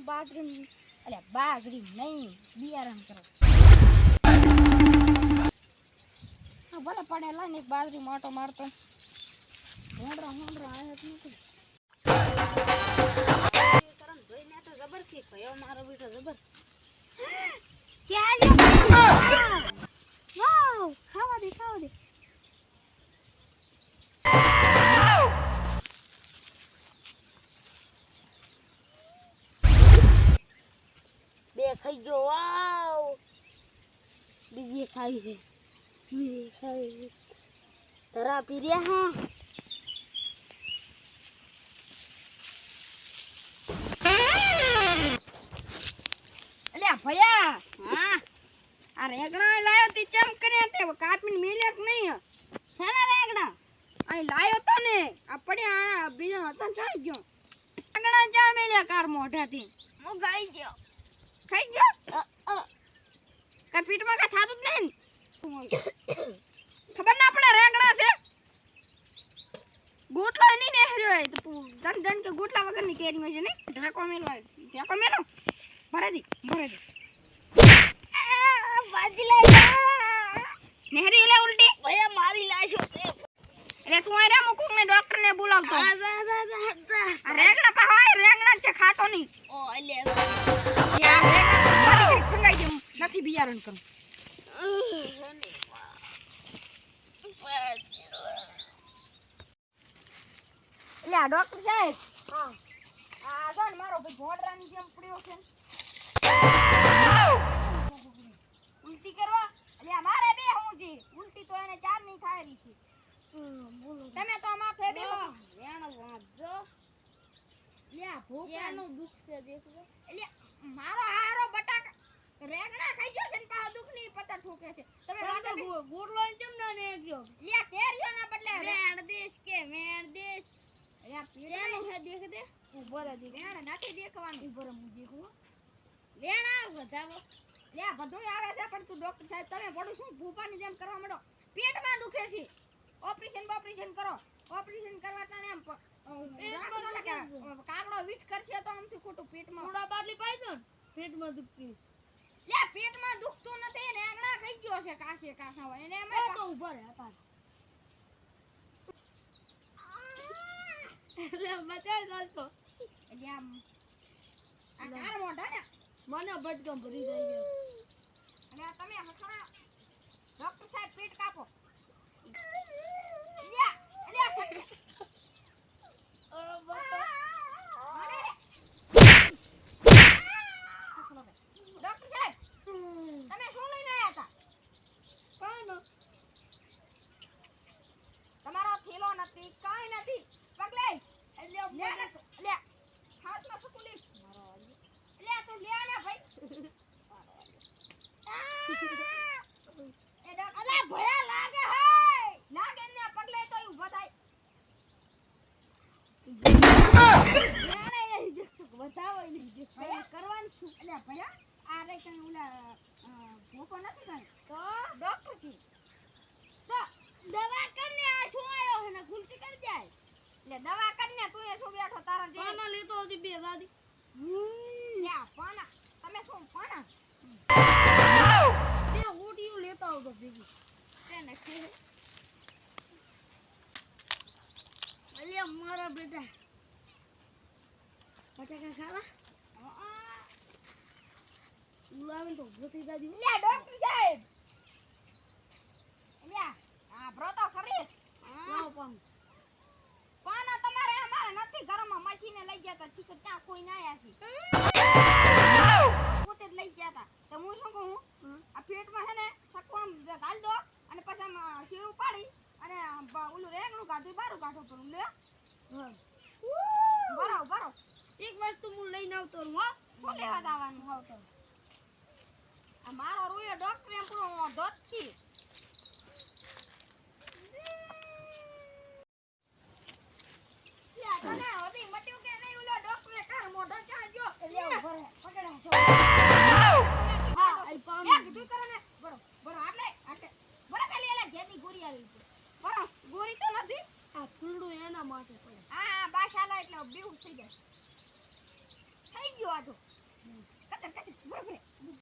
બાજરી અલ્યા બાજરી નહીં બિયારણ કરો હા ભલે પડેલા ને બાજરી મોટો મારતો હોંડરા આયા જ નથી કરન જોઈને તો જબર છે કયો મારો બેટો જબર ક્યાં વાવ ખાવા દે બે ખાઈ ગયો વાવ બીજી ખાઈ છે તરા પી રહ્યા અલ્યા ભયા હા આ રેગણા લાયો તી ચમ કર્યા તે કાપીને મિલ્યા કે નહીં સાના રેગણા અહીં લાયો તો ને આ પડ્યા બીજો હતો ચાઈ ગયો રેગણા ચા મિલ્યા કાર મોઢાથી હું ખાઈ ગયો કા પીઠમાં કા થાતું જ નહીં ખબર ના પડે રેગણા છે ગોટલા નહીં નેહર્યો હોય તો દન કે ગોટલા વગરની કેરી છે ને ઢાકો મેલો ભરે દી બાજી લાય નેહરી એલા ઉલટી ભયા મારી લાશો એટલે તું આરે મુકુક ને ડોક્ટર ને બોલાવતો આ રેગણા પાહોય રેગણા છે ખાતો નહીં ઓ એટલે યાર રેગણા ખંગાઈ દે નથી બિયારણ કરું એટલે આ ડોક્ટર સાહેબ હા આ ગણ મારો ભાઈ ઘોડરાની જેમ પડ્યો છે ઉલટી કરવા એટલે મારે બે હુંજી ઉલટી તો એને ચાર ની ખાયેલી છે બોલો તમે તો માથે બે વેણ વાંચજો લ્યા ભૂકાનું દુખ છે દેખજો એટલે મારો હારો બટાકા રેગણા ખાઈ ગયો છે ને પા દુખ ની પતા ઠોકે છે તમે વાતો ગોરલો કેમ ના ને ગયો લ્યા કેરિયો ના બદલે વેણ દેશ યાર પીરેનો હે દેખ દે ઉભો રહે વેણ નાખી દેખવાનું ઉભો રહે હું દેખું વેણ આવ વધાવો લ્યા બધું આવે છે પણ તું ડોક્ટર સાહેબ તમે પડું શું ભૂપાની જેમ કરવા માંડો પેટમાં દુખે છે ઓપરેશન કરો ઓપરેશન કરવાતા ને એમ કાકડો વીટ કરશે તો આમથી ખોટું પેટમાં થોડા બાટલી પાઈ દો પેટમાં દુખતી લ્યા પેટમાં દુખતું નથી ને આંગણા ખાઈ ગયો છે કાશા હોય એને એમ તો ઉભો રહે પાસ એટલે મજા આવતો એટલે આમ આ કાર મોઢા ને મને બટકમ ભરી જાય અને આ તમે હસણા ડોક્ટર સાહેબ પેટ કાપો ડોક્ટર સાહેબ તમે શું લઈને આવ્યા હતા કોણ તમારો થેલો નથી કાઈ નથી પગલે એટલે હાથમાં સુકુલી મારો એટલે તું લે આને ભાઈ એ ડોક્ટર અલે ભયા લાગે ને પગલે તો ઊભો થાય બતાવો કરવાનું છું એટલે ભયા આ રે કઈ ઓલા ભોકો નથી કઈ તો ડોક્ટર સી તો દવા કરને આ શું આયો હે ને ગુલટી કરી જાય એટલે દવા કરને તું એ શું બેઠો તારા જે પાના લેતો હતી બે દાદી લ્યા પાના તમે શું પાના બે ઓટીઓ લેતા આવતો ભેગી તેને કે અલ્યા મારા બેટા બટાકા ખાવા ઉલાવે તો ભૂતી દાદી લે ડોક્ટર સાહેબ લ્યા આ બ્રોતો ખરી લાવ પાના તમારે અમારે નથી ઘરમાં મચીને લઈ ગયા તા ઠીક ત્યાં કોઈ ના આયા છે પોતે જ લઈ ગયા તા તો હું શું કહું આ પેટમાં છે ને સકવામ ગાલ દો અને પછી આમ શીરું પાડી અને ઓલું રેગણું કાઢું બારું કાઢો પર લે બરો એક વસ્તુ હું લઈને આવતો હો શું લેવા આવવાનું આવતો આ મારો રૂયો ડોક્ટર એમ પૂરો દોત છે યા તને હોતી મટ્યું કે નહીં ઓલો ડોક્ટરે કાર મોઢા ચા જો લે ભરે પકડા છો હા આઈ પામ એક તું કરે ને બરો આટલે બરો પેલી એલા જેની ગોરી આવી છે બરો ગોરી તો નથી આ ફૂલડું એના માટે પડે હા બાશાલા એટલે બેઉ થઈ જાય થઈ ગયો આ તો કતર કતર બરોબર